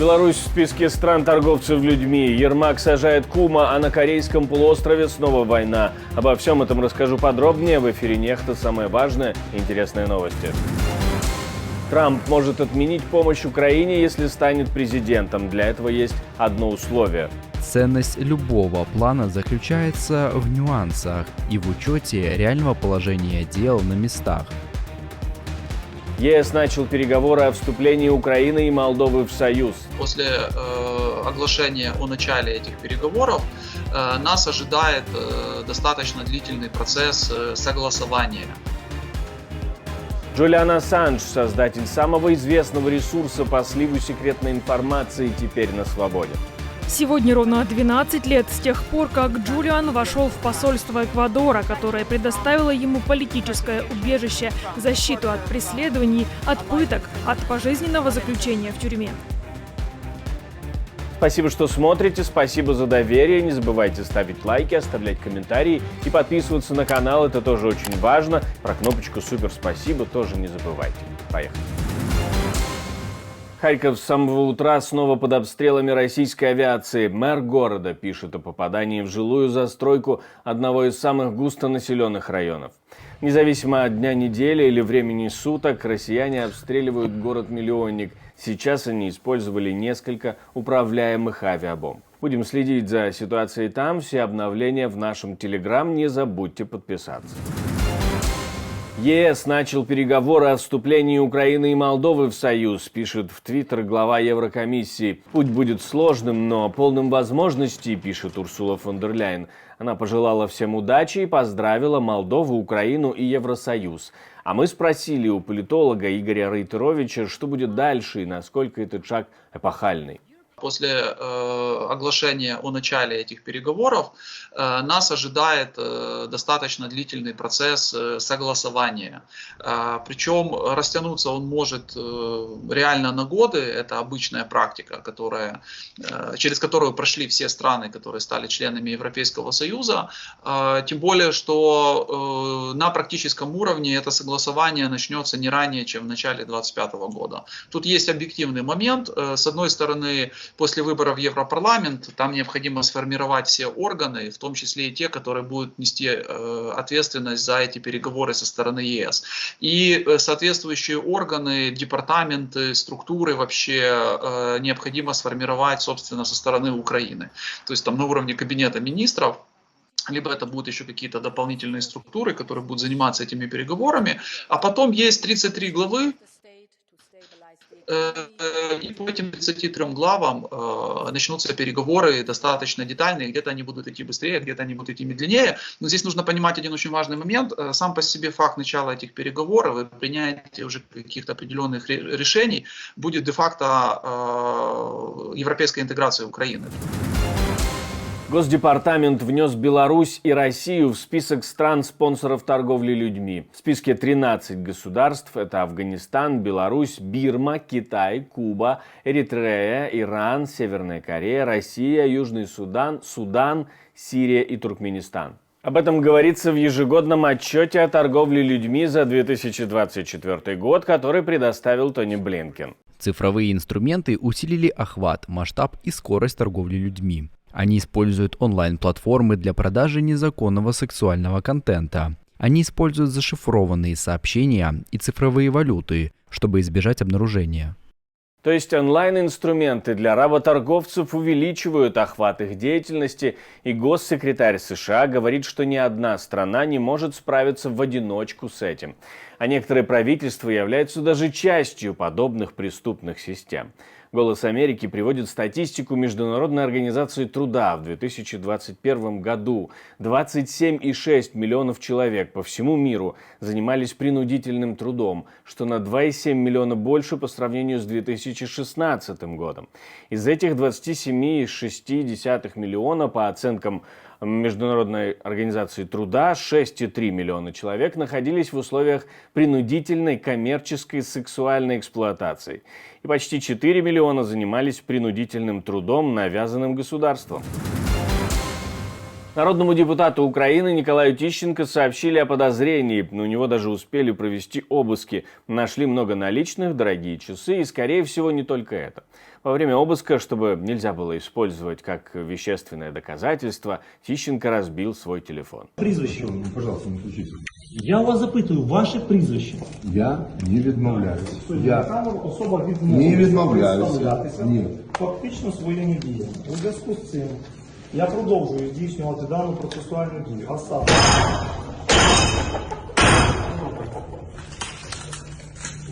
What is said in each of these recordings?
Беларусь в списке стран-торговцев людьми. Ермак сажает кума, а на Корейском полуострове снова война. Обо всем этом расскажу подробнее в эфире «Нехта». Самые важные и интересные новости. Трамп может отменить помощь Украине, если станет президентом. Для этого есть одно условие. Ценность любого плана заключается в нюансах и в учете реального положения дел на местах. ЕС начал переговоры о вступлении Украины и Молдовы в Союз. После оглашения о начале этих переговоров нас ожидает достаточно длительный процесс согласования. Джулиан Ассанж, создатель самого известного ресурса по сливу секретной информации, теперь на свободе. Сегодня ровно 12 лет с тех пор, как Джулиан вошел в посольство Эквадора, которое предоставило ему политическое убежище, защиту от преследований, от пыток, от пожизненного заключения в тюрьме. Спасибо, что смотрите, спасибо за доверие. Не забывайте ставить лайки, оставлять комментарии и подписываться на канал. Это тоже очень важно. Про кнопочку «Супер спасибо» тоже не забывайте. Поехали. Харьков с самого утра снова под обстрелами российской авиации. Мэр города пишет о попадании в жилую застройку одного из самых густонаселенных районов. Независимо от дня недели или времени суток, россияне обстреливают город-миллионник. Сейчас они использовали несколько управляемых авиабомб. Будем следить за ситуацией там. Все обновления в нашем Телеграм. Не забудьте подписаться. ЕС начал переговоры о вступлении Украины и Молдовы в Союз, пишет в Твиттер глава Еврокомиссии. Путь будет сложным, но полным возможностей, пишет Урсула фон дер Ляйен. Она пожелала всем удачи и поздравила Молдову, Украину и Евросоюз. А мы спросили у политолога Игоря Рейтеровича, что будет дальше и насколько этот шаг эпохальный. После оглашения о начале этих переговоров нас ожидает достаточно длительный процесс согласования. Причем растянуться он может реально на годы. Это обычная практика, через которую прошли все страны, которые стали членами Европейского Союза. Тем более, что на практическом уровне это согласование начнется не ранее, чем в начале 2025 года. Тут есть объективный момент. С одной стороны, после выборов в Европарламент там необходимо сформировать все органы, в том числе и те, которые будут нести ответственность за эти переговоры со стороны ЕС. И соответствующие органы, департаменты, структуры вообще необходимо сформировать, собственно, со стороны Украины. То есть там на уровне кабинета министров. Либо это будут еще какие-то дополнительные структуры, которые будут заниматься этими переговорами. А потом есть 33 главы. И по этим 33 главам начнутся переговоры достаточно детальные, где-то они будут идти быстрее, где-то они будут идти медленнее. Но здесь нужно понимать один очень важный момент. Сам по себе факт начала этих переговоров и принятия уже каких-то определенных решений будет де-факто европейской интеграцией Украины. Госдепартамент внес Беларусь и Россию в список стран-спонсоров торговли людьми. В списке 13 государств – это Афганистан, Беларусь, Бирма, Китай, Куба, Эритрея, Иран, Северная Корея, Россия, Южный Судан, Судан, Сирия и Туркменистан. Об этом говорится в ежегодном отчете о торговле людьми за 2024 год, который предоставил Тони Блинкен. Цифровые инструменты усилили охват, масштаб и скорость торговли людьми. Они используют онлайн-платформы для продажи незаконного сексуального контента. Они используют зашифрованные сообщения и цифровые валюты, чтобы избежать обнаружения. То есть онлайн-инструменты для работорговцев увеличивают охват их деятельности, и госсекретарь США говорит, что ни одна страна не может справиться в одиночку с этим. А некоторые правительства являются даже частью подобных преступных систем. «Голос Америки» приводит статистику Международной организации труда. В 2021 году 27,6 миллионов человек по всему миру занимались принудительным трудом, что на 2,7 миллиона больше по сравнению с 2016 годом. Из этих 27,6 миллиона, по оценкам Международной организации труда, 6,3 миллиона человек находились в условиях принудительной коммерческой сексуальной эксплуатации. И почти 4 миллиона занимались принудительным трудом, навязанным государством. Народному депутату Украины Николаю Тищенко сообщили о подозрении. У него даже успели провести обыски. Нашли много наличных, дорогие часы и, скорее всего, не только это. Во время обыска, чтобы нельзя было использовать как вещественное доказательство, Тищенко разбил свой телефон. Прізвище. Пожалуйста, не включите. Я вас запитую, ваше прізвище. Я не відмовляюсь. Я Особа не відмовляюся. представлятися Ні. фактично своїми діями. У зв'язку з цим я продовжую здійснювати дану процесуальну дію. А саме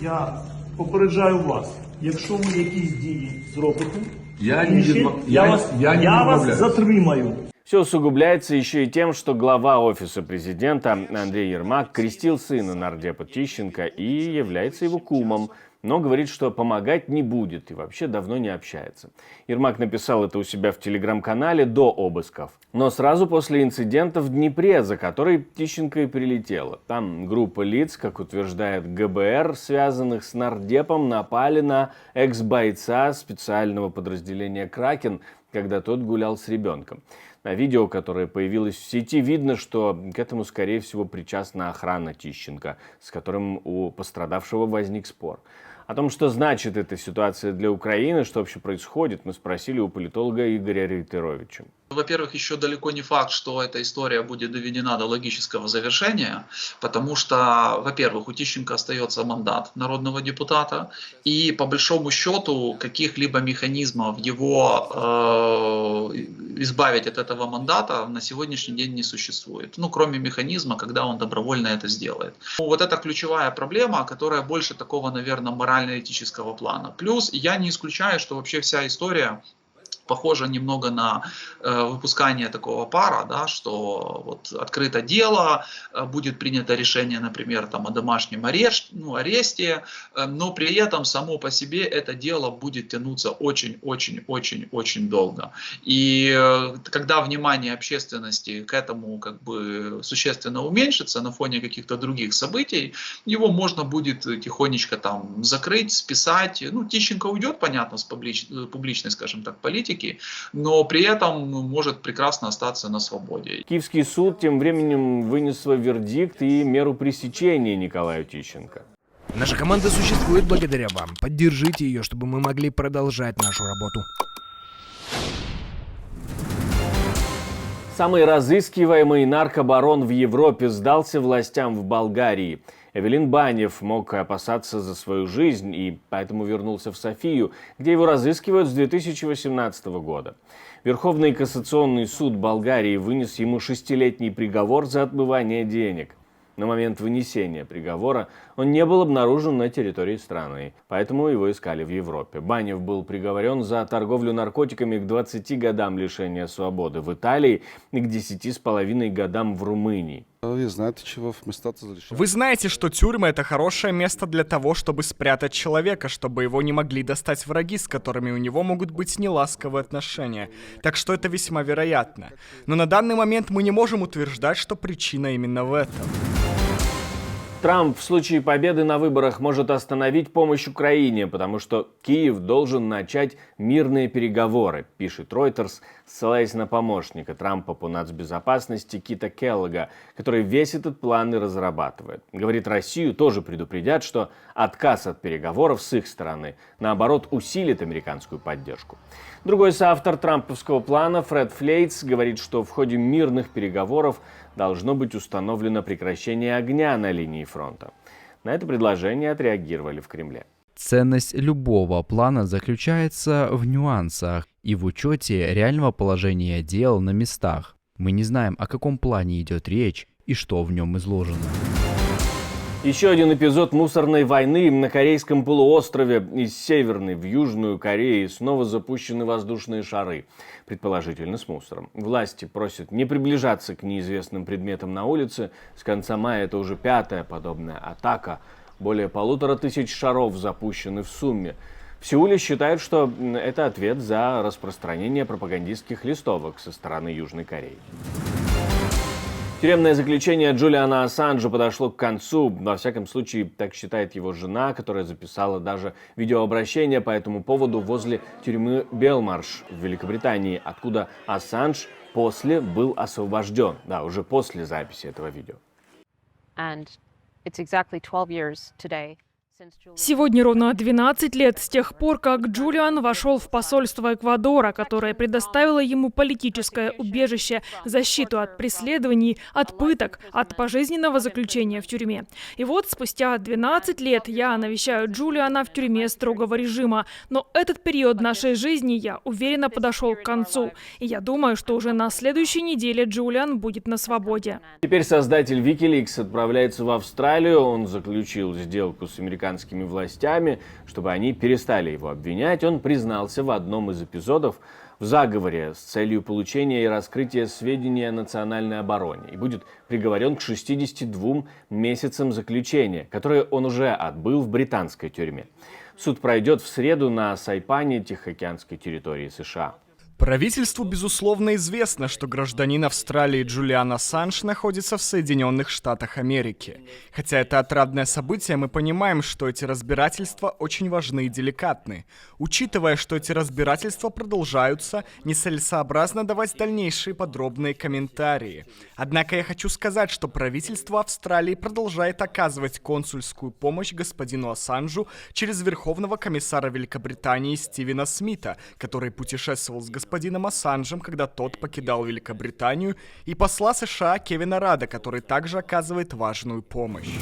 я попереджаю вас, якщо ви якісь дії зробите, Я не інші, відмов- я я не вас відмовляюсь. затримаю. Все усугубляется еще и тем, что глава офиса президента Андрей Ермак крестил сына нардепа Тищенко и является его кумом, но говорит, что помогать не будет и вообще давно не общается. Ермак написал это у себя в телеграм-канале до обысков, но сразу после инцидента в Днепре, за который Тищенко и прилетела. Там группа лиц, как утверждает ГБР, связанных с нардепом, напали на экс-бойца специального подразделения «Кракен», когда тот гулял с ребенком. На видео, которое появилось в сети, видно, что к этому, скорее всего, причастна охрана Тищенко, с которым у пострадавшего возник спор. О том, что значит эта ситуация для Украины, что вообще происходит, мы спросили у политолога Игоря Рейтеровича. Во-первых, еще далеко не факт, что эта история будет доведена до логического завершения, потому что, во-первых, у Тищенко остается мандат народного депутата, и по большому счету каких-либо механизмов его избавить от этого мандата на сегодняшний день не существует. Ну, кроме механизма, когда он добровольно это сделает. Вот это ключевая проблема, которая больше такого, наверное, морально-этического плана. Плюс я не исключаю, что вообще вся история похоже немного на выпускание такого пара, да, что вот открыто дело, будет принято решение, например, там, о домашнем аресте, но при этом само по себе это дело будет тянуться очень-очень-очень-очень долго. И когда внимание общественности к этому как бы существенно уменьшится на фоне каких-то других событий, его можно будет тихонечко там закрыть, списать. Ну, Тищенко уйдет, понятно, с публичной, скажем так, политики, но при этом может прекрасно остаться на свободе. Киевский суд тем временем вынес свой вердикт и меру пресечения Николаю Тищенко. Наша команда существует благодаря вам. Поддержите ее, чтобы мы могли продолжать нашу работу. Самый разыскиваемый наркобарон в Европе сдался властям в Болгарии. Эвелин Банев мог опасаться за свою жизнь и поэтому вернулся в Софию, где его разыскивают с 2018 года. Верховный кассационный суд Болгарии вынес ему 6-летний приговор за отмывание денег. На момент вынесения приговора он не был обнаружен на территории страны, поэтому его искали в Европе. Банев был приговорен за торговлю наркотиками к 20 годам лишения свободы в Италии и к 10,5 годам в Румынии. Вы знаете, чего места разрешают? Вы знаете, что тюрьма — это хорошее место для того, чтобы спрятать человека, чтобы его не могли достать враги, с которыми у него могут быть неласковые отношения. Так что это весьма вероятно. Но на данный момент мы не можем утверждать, что причина именно в этом. Трамп в случае победы на выборах может остановить помощь Украине, потому что Киев должен начать мирные переговоры, пишет Reuters, ссылаясь на помощника Трампа по нацбезопасности Кита Келлога, который весь этот план и разрабатывает. Говорит, Россию тоже предупредят, что отказ от переговоров с их стороны, наоборот, усилит американскую поддержку. Другой соавтор трамповского плана, Фред Флейтс, говорит, что в ходе мирных переговоров должно быть установлено прекращение огня на линии фронта. На это предложение отреагировали в Кремле. Ценность любого плана заключается в нюансах и в учете реального положения дел на местах. Мы не знаем, о каком плане идет речь и что в нем изложено. Еще один эпизод мусорной войны на Корейском полуострове. Из Северной в Южную Корею снова запущены воздушные шары, предположительно с мусором. Власти просят не приближаться к неизвестным предметам на улице. С конца мая это уже 5-я подобная атака. Более 1500 шаров запущены в сумме. В Сеуле считают, что это ответ за распространение пропагандистских листовок со стороны Южной Кореи. Тюремное заключение Джулиана Ассанжа подошло к концу. Во всяком случае, так считает его жена, которая записала даже видеообращение по этому поводу возле тюрьмы Белмарш в Великобритании, откуда Ассанж после был освобожден. Да, уже после записи этого видео. Сегодня ровно 12 лет с тех пор, как Джулиан вошел в посольство Эквадора, которое предоставило ему политическое убежище, защиту от преследований, от пыток, от пожизненного заключения в тюрьме. И вот спустя 12 лет я навещаю Джулиана в тюрьме строгого режима. Но этот период нашей жизни, я уверена, подошел к концу. И я думаю, что уже на следующей неделе Джулиан будет на свободе. Теперь создатель Wikileaks отправляется в Австралию. Он заключил сделку с американскими властями, чтобы они перестали его обвинять. Он признался в одном из эпизодов в заговоре с целью получения и раскрытия сведений о национальной обороне и будет приговорен к 62 месяцам заключения, которые он уже отбыл в британской тюрьме. Суд пройдет в среду на Сайпане, Тихоокеанской территории США. Правительству, безусловно, известно, что гражданин Австралии Джулиан Ассанж находится в Соединенных Штатах Америки. Хотя это отрадное событие, мы понимаем, что эти разбирательства очень важны и деликатны. Учитывая, что эти разбирательства продолжаются, нецелесообразно давать дальнейшие подробные комментарии. Однако я хочу сказать, что правительство Австралии продолжает оказывать консульскую помощь господину Ассанжу через Верховного комиссара Великобритании Стивена Смита, который путешествовал с господином Ассанжем, когда тот покидал Великобританию, и посла США Кевина Радда, который также оказывает важную помощь.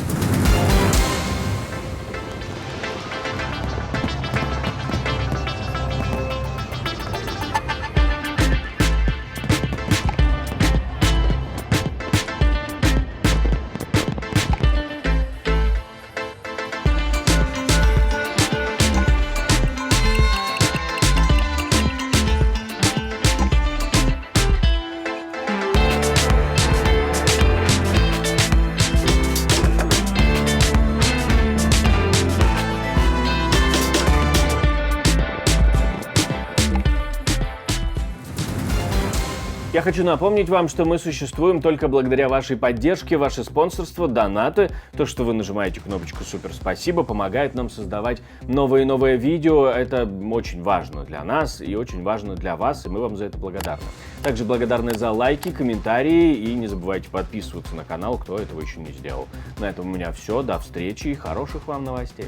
Я хочу напомнить вам, что мы существуем только благодаря вашей поддержке, ваше спонсорство, донаты. То, что вы нажимаете кнопочку «Супер спасибо», помогает нам создавать новые и новые видео. Это очень важно для нас и очень важно для вас, и мы вам за это благодарны. Также благодарны за лайки, комментарии и не забывайте подписываться на канал, кто этого еще не сделал. На этом у меня все. До встречи и хороших вам новостей.